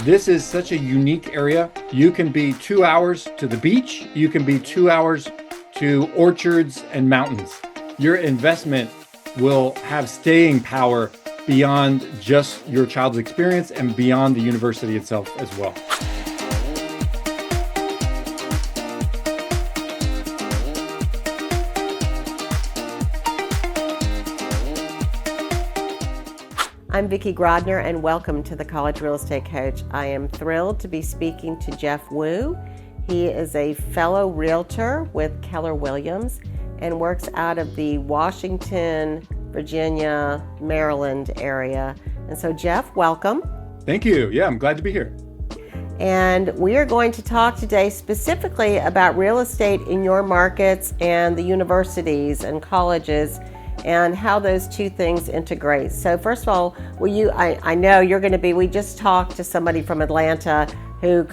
This is such a unique area. You can be 2 hours to the beach. You can be 2 hours to orchards and mountains. Your investment will have staying power beyond just your child's experience and beyond the university itself as well. I'm Vikki Grodner, and welcome to the College Real Estate Coach. I am thrilled to be speaking to Jeff Wu. He is a fellow realtor with Keller Williams and works out of the Washington, Virginia, Maryland area. And so, Jeff, welcome. Thank you. Yeah, I'm glad to be here. And we are going to talk today specifically about real estate in your markets and the universities and colleges and how those two things integrate. So first of all, I know you're going to be, we just talked to somebody from Atlanta who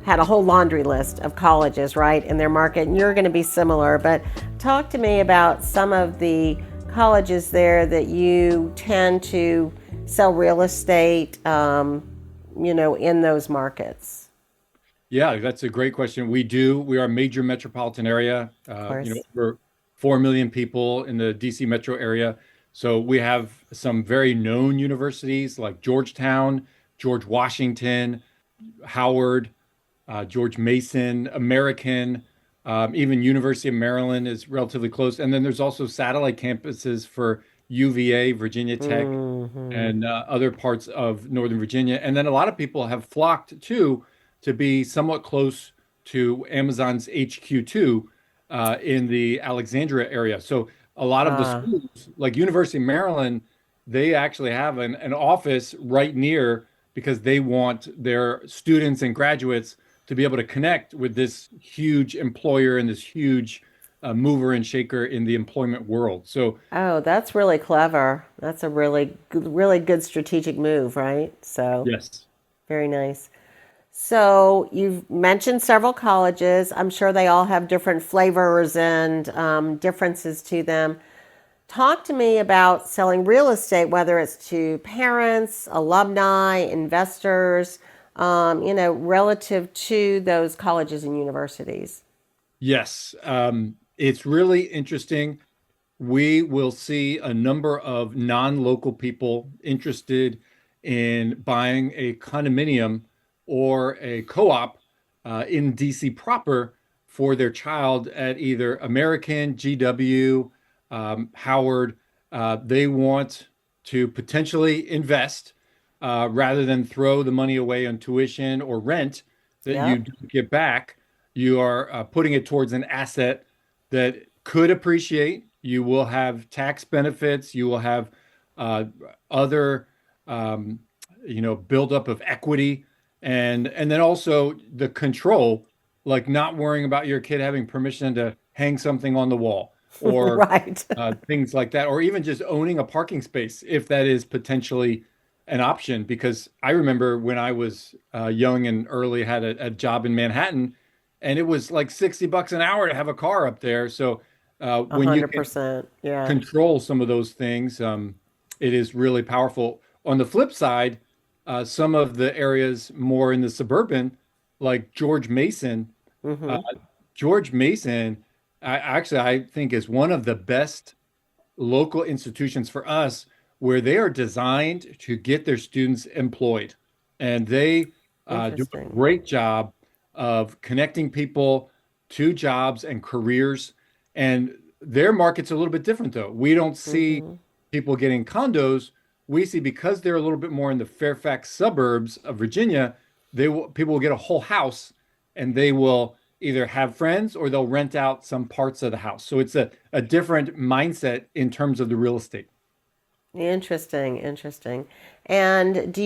had a whole laundry list of colleges, right, in their market, and you're going to be similar. But talk to me about some of the colleges there that you tend to sell real estate, in those markets. Yeah, that's a great question. We do. We are a major metropolitan area. Of course. We're 4 million people in the DC metro area. So we have some very known universities like Georgetown, George Washington, Howard, George Mason, American, even University of Maryland is relatively close. And then there's also satellite campuses for UVA, Virginia Tech, and other parts of Northern Virginia. And then a lot of people have flocked to be somewhat close to Amazon's HQ too, in the Alexandria area. So a lot of the schools, like University of Maryland, they actually have an office right near because they want their students and graduates to be able to connect with this huge employer and this huge mover and shaker in the employment world. So, Oh, that's really clever. That's a really good strategic move, right? So, yes. very nice. So you've mentioned several colleges. I'm sure they all have different flavors and differences to them. Talk to me about selling real estate, whether it's to parents, alumni, investors, relative to those colleges and universities. Yes. It's really interesting. We will see a number of non-local people interested in buying a condominium or a co-op in DC proper for their child at either American, GW, Howard. They want to potentially invest rather than throw the money away on tuition or rent that you Yep. don't get back. You are putting it towards an asset that could appreciate. You will have tax benefits. You will have other, buildup of equity, and then also the control, like not worrying about your kid having permission to hang something on the wall or Right. things like that, or even just owning a parking space if that is potentially an option. Because I remember when I was young and early, had a job in Manhattan, and it was like $60 an hour to have a car up there. So A when you hundred can percent. Yeah. control some of those things, it is really powerful. On the flip side, some of the areas more in the suburban, like George Mason, uh, Hmm. George Mason, I think is one of the best local institutions for us where they are designed to get their students employed. And they do a Interesting. great job of connecting people to jobs and careers. And their market's a little bit different, though. We don't see Hmm. people getting condos. We see because they're a little bit more in the Fairfax suburbs of Virginia, people will get a whole house and they will either have friends or they'll rent out some parts of the house. So it's a different mindset in terms of the real estate. Interesting, interesting. And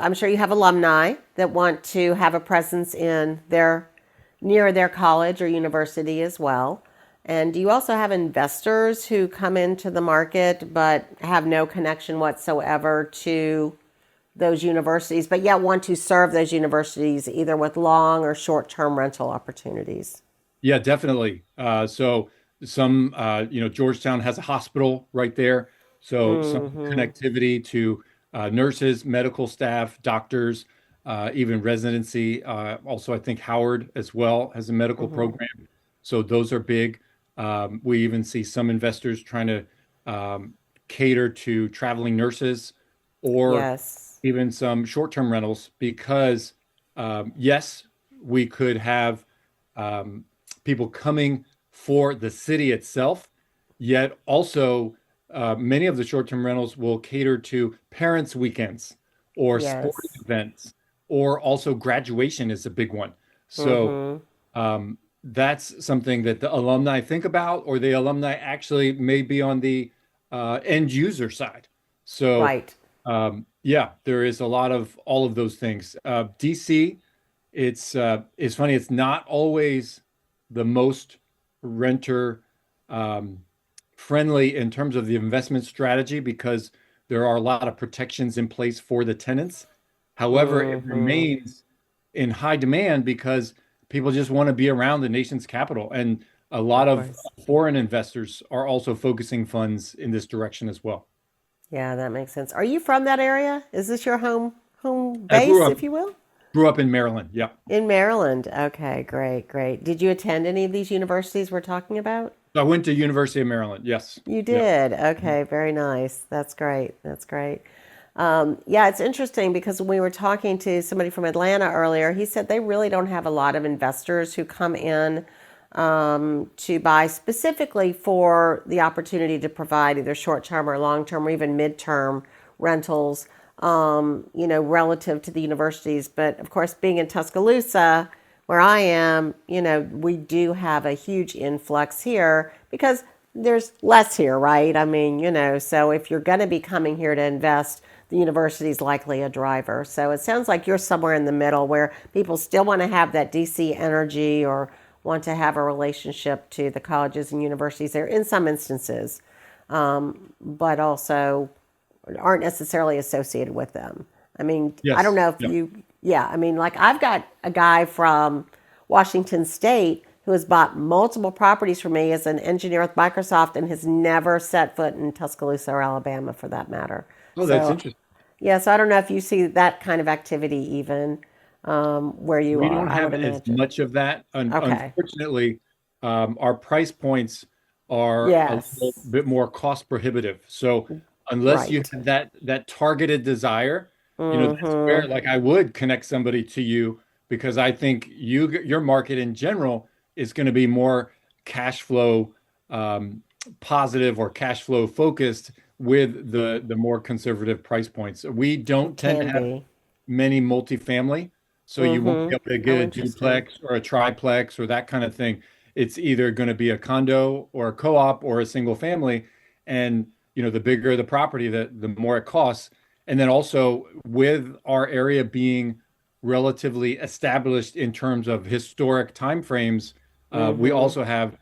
I'm sure you have alumni that want to have a presence near their college or university as well. And do you also have investors who come into the market but have no connection whatsoever to those universities, but yet want to serve those universities either with long or short-term rental opportunities? Yeah, definitely. So some, Georgetown has a hospital right there. So some Hmm. connectivity to nurses, medical staff, doctors. even residency. Also, I think Howard as well has a medical Hmm. program. So those are big. We even see some investors trying to cater to traveling nurses or Yes. even some short-term rentals because, yes, we could have um, people coming for the city itself, yet also many of the short-term rentals will cater to parents' weekends or sporting Yes. events, or also graduation is a big one. So Hmm. that's something that the alumni think about, or the alumni actually may be on the end user side. So, Right. yeah, there is a lot of all of those things. DC, it's funny. It's not always the most renter um, friendly in terms of the investment strategy because there are a lot of protections in place for the tenants. However, it Hmm. remains in high demand because people just want to be around the nation's capital. And a Of lot of course. foreign investors are also focusing funds in this direction as well. Yeah, that makes sense. Are you from that area? Is this your home I base, if you will? grew up in Maryland. Yeah. In Maryland. Okay, great, great. Did you attend any of these universities we're talking about? So I went to University of Maryland. Yes. You Yeah. did. Okay, very nice. That's great. That's great. Yeah, it's interesting because when we were talking to somebody from Atlanta earlier, he said they really don't have a lot of investors who come in to buy specifically for the opportunity to provide either short term or long term or even mid-term rentals, relative to the universities. But of course, being in Tuscaloosa, where I am, we do have a huge influx here because there's less here, right? I mean, so if you're going to be coming here to invest, the university is likely a driver. So it sounds like you're somewhere in the middle where people still want to have that DC energy or want to have a relationship to the colleges and universities there in some instances, but also aren't necessarily associated with them. I mean, I don't Yes. know if Yeah. you, yeah, I mean, like I've got a guy from Washington State who has bought multiple properties for me as an engineer with Microsoft and has never set foot in Tuscaloosa or Alabama for that matter. Oh, that's So, interesting. yeah, so I don't know if you see that kind of activity even where you We are, don't I would have as imagine. much of that. Okay. Unfortunately, our price points are a little Yes. bit more cost prohibitive. So unless you Right. have that targeted desire, that's where Mm-hmm. like I would connect somebody to you because I think your market in general is going to be more cash flow um, positive or cash flow focused with the more conservative price points. We don't It tend to can have be. many multifamily. So you won't be Mm-hmm. able to get Oh, a interesting. duplex or a triplex or that kind of thing. It's either going to be a condo or a co-op or a single family. And the bigger the property, the more it costs. And then also with our area being relatively established in terms of historic timeframes, we Mm-hmm. also have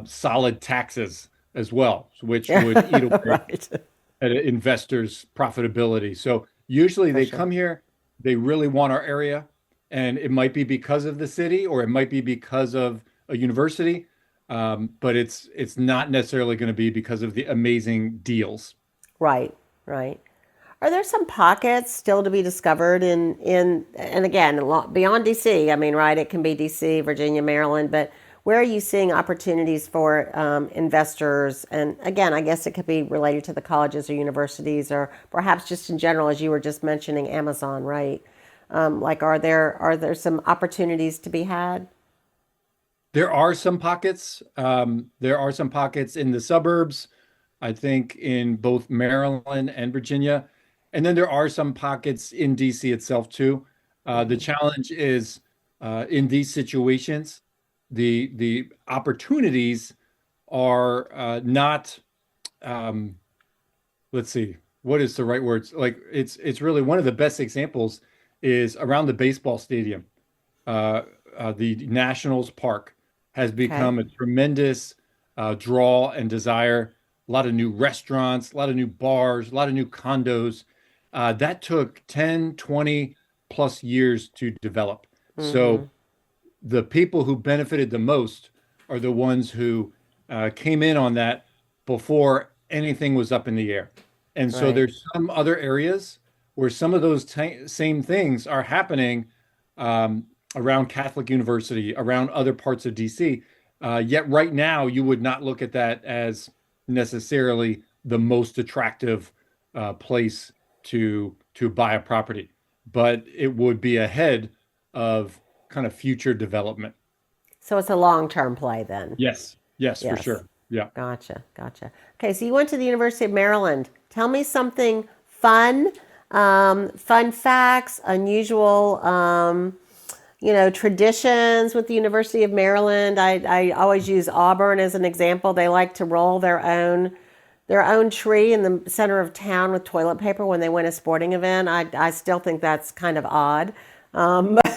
solid taxes as well, which Yeah, would eat away right. at investors' profitability. So usually For they sure. come here, they really want our area, and it might be because of the city or it might be because of a university, but it's not necessarily going to be because of the amazing deals. Right, right. Are there some pockets still to be discovered in and again beyond DC? I mean, right? It can be DC, Virginia, Maryland, but where are you seeing opportunities for investors? And again, I guess it could be related to the colleges or universities, or perhaps just in general, as you were just mentioning, Amazon, right? Like, are there some opportunities to be had? There are some pockets. There are some pockets in the suburbs, I think in both Maryland and Virginia. And then there are some pockets in DC itself too. The Hmm. challenge is in these situations, the opportunities are not um, let's see, what is the right words? Like it's really one of the best examples is around the baseball stadium. Uh, the Nationals Park has Okay. become a tremendous draw and desire. A lot of new restaurants, a lot of new bars, a lot of new condos. That took 10, 20 plus years to develop. So Hmm. the people who benefited the most are the ones who came in on that before anything was up in the air. And so Right. there's some other areas where some of those same things are happening around Catholic University, around other parts of DC. Yet right now, you would not look at that as necessarily the most attractive place to buy a property, but it would be ahead of kind of future development. So it's a long-term play then. Yes, yes, for Yes. sure. Yeah. Gotcha. Gotcha. Okay, so you went to the University of Maryland. Tell me something fun, fun facts, unusual, traditions with the University of Maryland. I always use Auburn as an example. They like to roll their own tree in the center of town with toilet paper when they win a sporting event. I still think that's kind of odd. But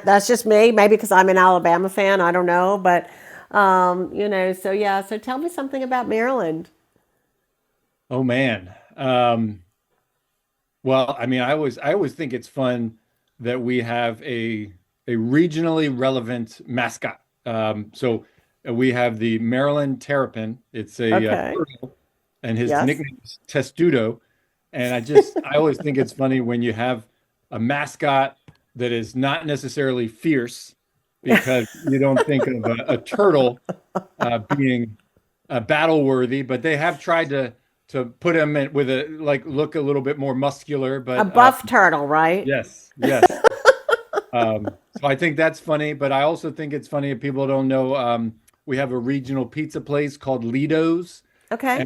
that's just me. Maybe because I'm an Alabama fan. I don't know, but So yeah. So tell me something about Maryland. Oh man. Well, I mean, I always think it's fun that we have a regionally relevant mascot. We have the Maryland Terrapin. It's a Okay. turtle, and his Yes. nickname is Testudo. And I always think it's funny when you have a mascot that is not necessarily fierce, because you don't think of a turtle being battle worthy, but they have tried to put him in with a like look a little bit more muscular. A But buff turtle, right? yes, yes. So I think that's funny, but I also think it's funny if people don't know. We have a regional pizza place called Lido's, Okay.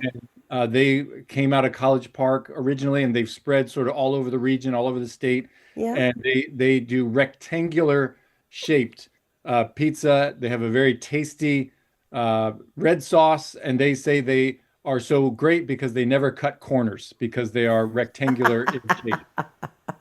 and they came out of College Park originally, and they've spread sort of all over the region, all over the state, Yeah. and they do rectangular shaped pizza. They have a very tasty red sauce, and they say they are so great because they never cut corners because they are rectangular in shape.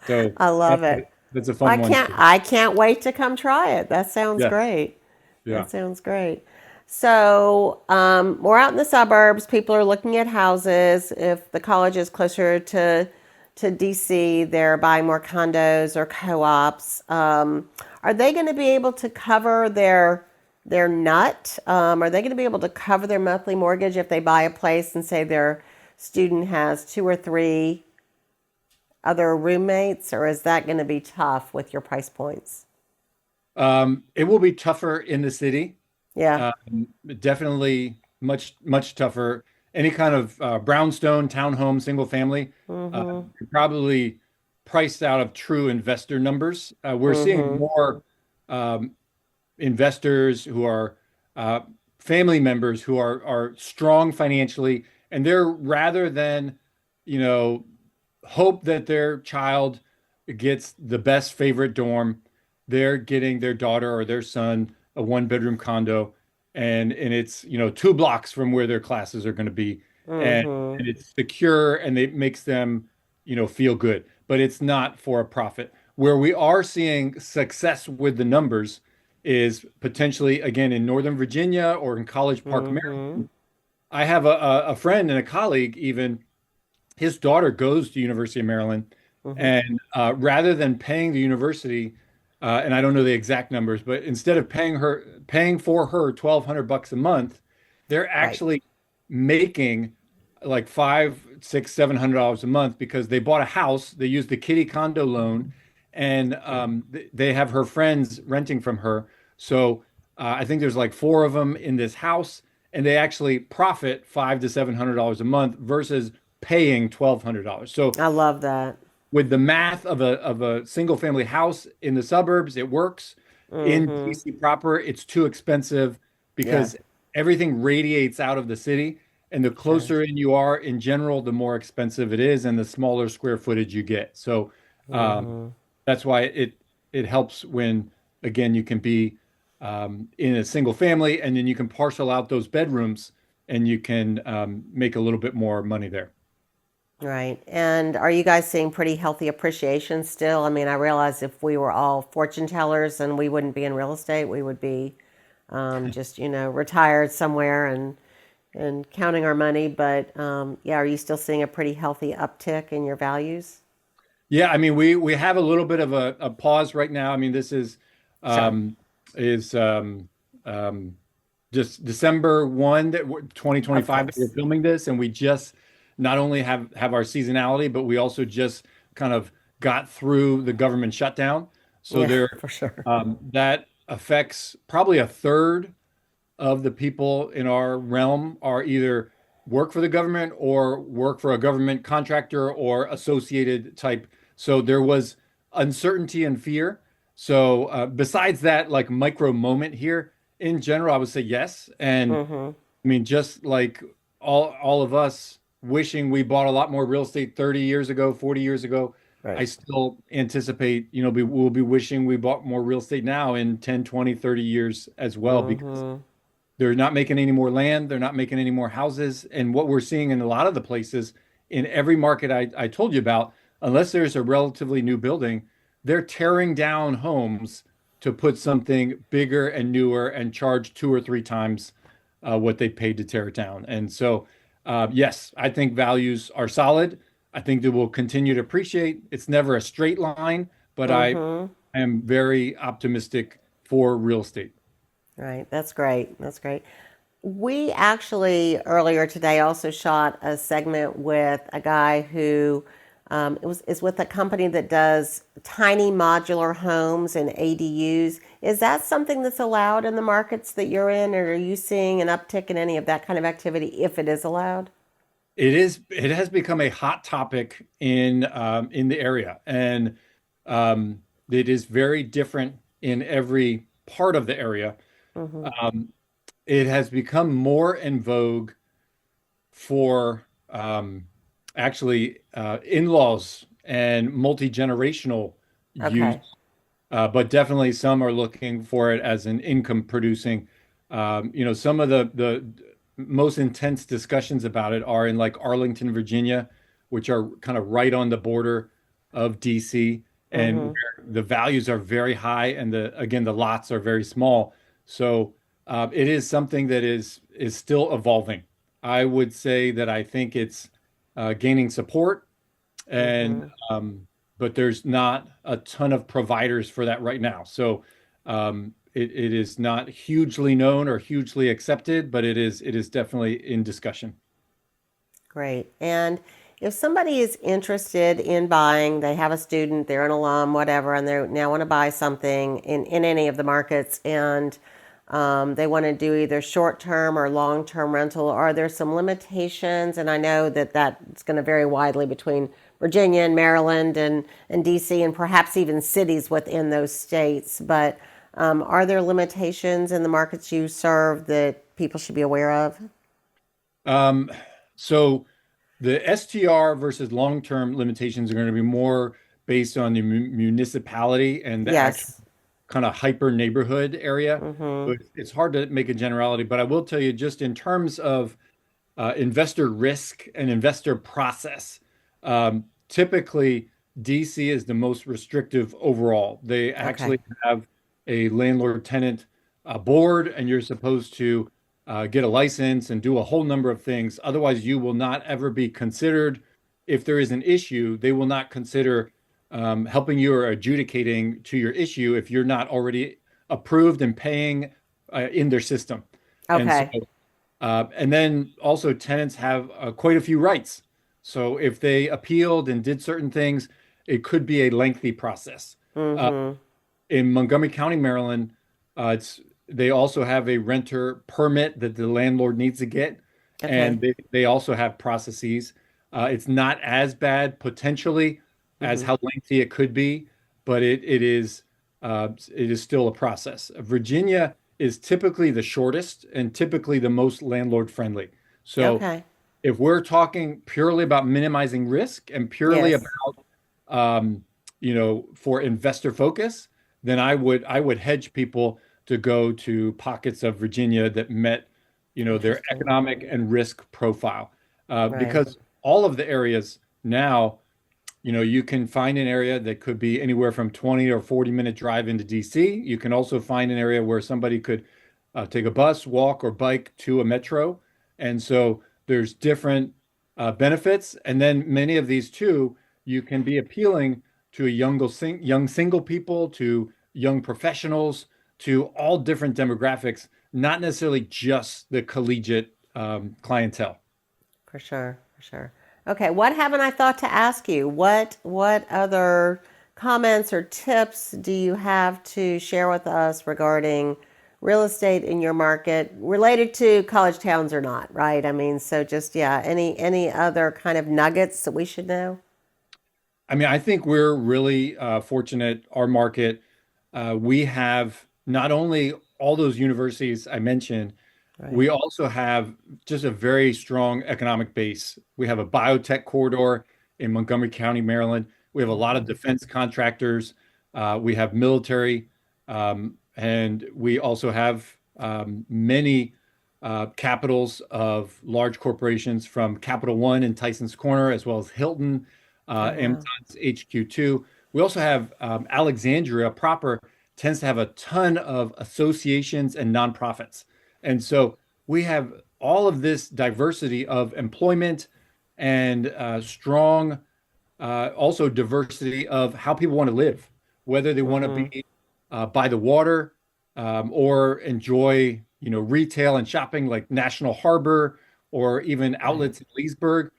So I love that's it. that's a Well, I fun one can't too. I can't wait to come try it. That sounds Yes, great. yeah. That sounds great. So, we're out in the suburbs. People are looking at houses. If the college is closer to DC, they're buying more condos or co-ops. Are they going to be able to cover their nut? Are they going to be able to cover their monthly mortgage if they buy a place and say their student has two or three other roommates, or is that going to be tough with your price points? It will be tougher in the city. Yeah. Definitely much tougher. Any kind of brownstone, townhome, single family, Mm-hmm. you're probably priced out of true investor numbers. We're seeing Mm-hmm. more um, investors who are uh, family members who are strong financially, and they're rather than, you know, hope that their child gets the best favorite dorm, they're getting their daughter or their son a one bedroom condo, and it's 2 blocks from where their classes are going to be, and, Mm-hmm. and it's secure and it makes them feel good, but it's not for a profit. Where we are seeing success with the numbers is potentially again in Northern Virginia or in College Park, Mm-hmm. Maryland. I have a friend and a colleague, even his daughter goes to University of Maryland, Mm-hmm. and rather than paying the university, and I don't know the exact numbers, but instead of paying for her $1,200 a month, they're Right. actually making like five, six, $700 a month because they bought a house. They used the kitty condo loan, and they have her friends renting from her. So I think there's like four of them in this house, and they actually profit $500 to $700 a month versus paying $1,200. So I love that. with the math of a single family house in the suburbs, it works. In Mm-hmm. DC proper, it's too expensive Yeah. because everything radiates out of the city. And the Sure. closer in you are, in general, the more expensive it is, and the smaller square footage you get. So um, Mm-hmm. that's why it helps when again you can be in a single family, and then you can parcel out those bedrooms, and you can make a little bit more money there. Right. And are you guys seeing pretty healthy appreciation still? I mean, I realize if we were all fortune tellers and we wouldn't be in real estate, we would be just, retired somewhere and counting our money. But yeah, are you still seeing a pretty healthy uptick in your values? Yeah, I mean, we have a little bit of a pause right now. I mean, this Sure. um, is um, just December 1 that Of 2025 that we're course. filming this, and we just not only have our seasonality, but we also just kind of got through the government shutdown. So Yeah, there, for sure. that affects probably a third of the people in our realm are either work for the government or work for a government contractor or associated type. So there was uncertainty and fear. So besides that, like micro moment here, in general, I would say yes. And Mm-hmm. I mean, just like all of us wishing we bought a lot more real estate 30 years ago, 40 years ago, I Right. still anticipate, we'll be wishing we bought more real estate now in 10, 20, 30 years as well, because Mm-hmm. they're not making any more land, they're not making any more houses. And what we're seeing in a lot of the places in every market I told you about, unless there's a relatively new building, they're tearing down homes to put something bigger and newer and charge two or three times what they paid to tear it down. And so, yes, I think values are solid. I think they will continue to appreciate. It's never a straight line, but I Mm-hmm. am very optimistic for real estate. Right. That's great. That's great. We actually earlier today also shot a segment with a guy who it was is with a company that does tiny modular homes and ADUs. Is that something that's allowed in the markets that you're in, or are you seeing an uptick in any of that kind of activity if it is allowed? It has become a hot topic in the area, and it is very different in every part of the area. Mm-hmm. Um, it has become more in vogue for actually in-laws and multi-generational use, Okay. but definitely some are looking for it as an income producing. Some of the most intense discussions about it are in like Arlington, Virginia, which are kind of right on the border of DC, and Mm-hmm. where the values are very high, and the lots are very small. So it is something that is still evolving. I would say that I think it's gaining support, and Mm-hmm. but there's not a ton of providers for that right now. So it is not hugely known or hugely accepted, but it is definitely in discussion. Great. And if somebody is interested in buying, they have a student, they're an alum, whatever, and they now want to buy something in any of the markets, and they want to do either short term or long term rental, are there some limitations? And I know that that's going to vary widely between Virginia and Maryland and DC and perhaps even cities within those states. But are there limitations in the markets you serve that people should be aware of? Um, so the STR versus long-term limitations are going to be more based on the municipality and the actual Yes. kind of hyper neighborhood area. So Mm-hmm. it's hard to make a generality, but I will tell you just in terms of investor risk and investor process. Typically, DC is the most restrictive overall. They Okay. actually have a landlord tenant board, and you're supposed to get a license and do a whole number of things. Otherwise, you will not ever be considered. If there is an issue, they will not consider helping you or adjudicating to your issue if you're not already approved and paying in their system. And so Okay. and then also tenants have quite a few rights. So if they appealed and did certain things, it could be a lengthy process. Uh, Mm-hmm. in Montgomery County, Maryland, it's they also have a renter permit that the landlord needs to get, Okay. and they also have processes. It's not as bad potentially as Mm-hmm. how lengthy it could be, but it is still a process. Virginia is typically the shortest and typically the most landlord friendly. So Okay. if we're talking purely about minimizing risk and purely Yes. about for investor focus, then I would hedge people to go to pockets of Virginia that met, their Interesting. economic and risk profile. Right. Because all of the areas now, you can find an area that could be anywhere from 20 or 40-minute drive into DC. You can also find an area where somebody could take a bus, walk, or bike to a metro. And so there's different benefits. And then many of these too, you can be appealing to young single people, to young professionals, to all different demographics, not necessarily just the collegiate clientele. For sure. For sure. Okay, what haven't I thought to ask you? What other comments or tips do you have to share with us regarding real estate in your market related to college towns or not, right? I mean, so just yeah, any other kind of nuggets that we should know? I mean, I think we're really fortunate. Our market, we have not only all those universities I mentioned, Right. we also have just a very strong economic base. We have a biotech corridor in Montgomery County, Maryland. We have a lot of Mm-hmm. defense contractors. We have military, and we also have many capitals of large corporations from Capital One in Tyson's Corner, as well as Hilton, Oh wow. Amazon's HQ2. We also have Alexandria proper tends to have a ton of associations and nonprofits. And so we have all of this diversity of employment and strong, also diversity of how people want to live, whether they want to Mm-hmm. be by the water or enjoy, retail and shopping like National Harbor or even Right. outlets in Leesburg.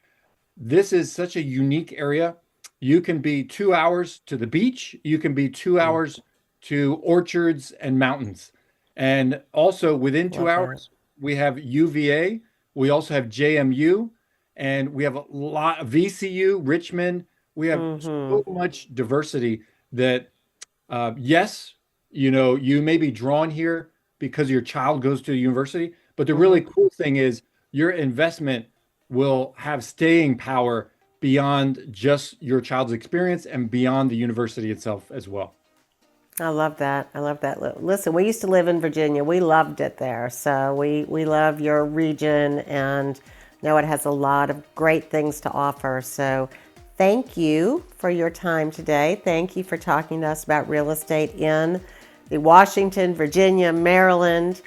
This is such a unique area. You can be 2 hours to the beach. You can be two Mm. hours to orchards and mountains. And also within two Love that. hours, we have UVA. We also have JMU, and we have a lot of VCU, Richmond. We have Mm-hmm. so much diversity that, yes, you may be drawn here because your child goes to a university, but the Mm-hmm. really cool thing is your investment will have staying power beyond just your child's experience and beyond the university itself as well. I love that. I love that. Listen, we used to live in Virginia. We loved it there. So we love your region and know it has a lot of great things to offer. So thank you for your time today. Thank you for talking to us about real estate in the Washington, Virginia, Maryland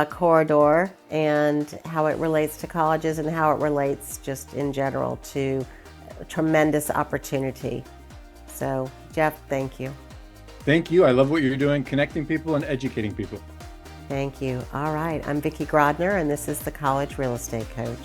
corridor and how it relates to colleges and how it relates just in general to a tremendous opportunity. So, Jeff, thank you. Thank you. I love what you're doing, connecting people and educating people. Thank you. All right. I'm Vicki Grodner, and this is the College Real Estate Coach.